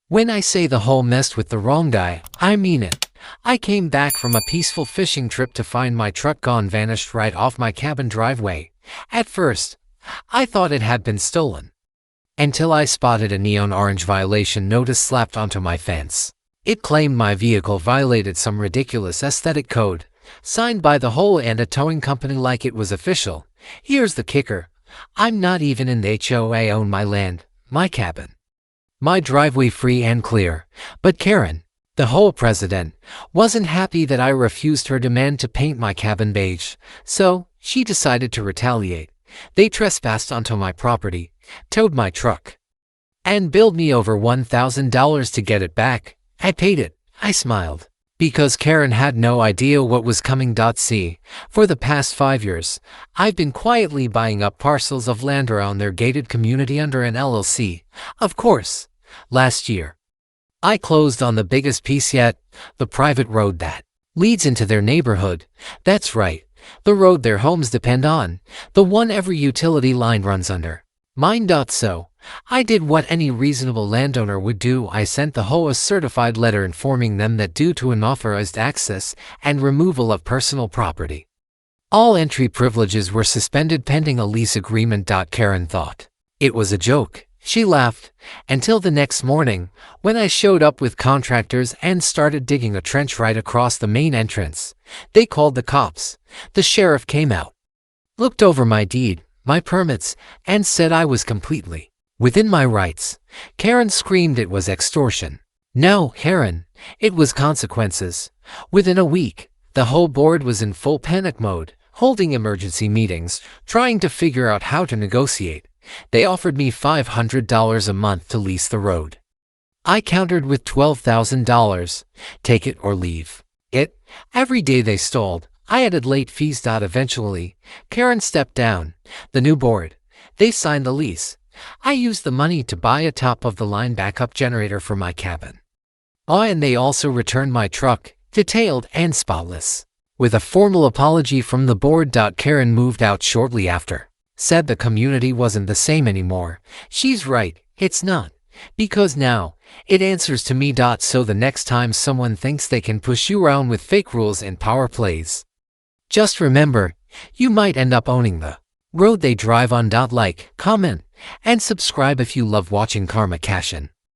When I say the whole messed with the wrong guy, I mean it. I came back from a peaceful fishing trip to find my truck gone vanished right off my cabin driveway. At first, I thought it had been stolen. Until I spotted a neon orange violation notice slapped onto my fence. It claimed my vehicle violated some ridiculous aesthetic code, signed by the HOA and a towing company like it was official. Here's the kicker. I'm not even in the HOA own my land, my cabin. My driveway free and clear. But Karen, the HOA president, wasn't happy that I refused her demand to paint my cabin beige, so she decided to retaliate. They trespassed onto my property, towed my truck, and billed me over $1,000 to get it back. I paid it. I smiled. Because Karen had no idea what was coming. See, for the past 5 years, I've been quietly buying up parcels of land around their gated community under an LLC. Of course, last year, I closed on the biggest piece yet, the private road that leads into their neighborhood. That's right, the road their homes depend on, the one every utility line runs under. Mine. So, I did what any reasonable landowner would do. I sent the HOA certified letter informing them that due to unauthorized access and removal of personal property, all entry privileges were suspended pending a lease agreement. Karen thought it was a joke. She laughed, until the next morning, when I showed up with contractors and started digging a trench right across the main entrance. They called the cops. The sheriff came out, looked over my deed, my permits, and said I was completely within my rights. Karen screamed it was extortion. No, Karen, it was consequences. Within a week, the whole board was in full panic mode, holding emergency meetings, trying to figure out how to negotiate. They offered me $500 a month to lease the road. I countered with $12,000. Take it or leave it. Every day they stalled. I added late fees. Eventually, Karen stepped down. The new board, they signed the lease. I used the money to buy a top-of-the-line backup generator for my cabin. Oh, and they also returned my truck, detailed and spotless. With a formal apology from the board. Karen moved out shortly after. Said the community wasn't the same anymore. She's right, it's not. Because now, it answers to me. So the next time someone thinks they can push you around with fake rules and power plays, just remember, you might end up owning the road they drive on. Like, comment, and subscribe if you love watching karma cash in.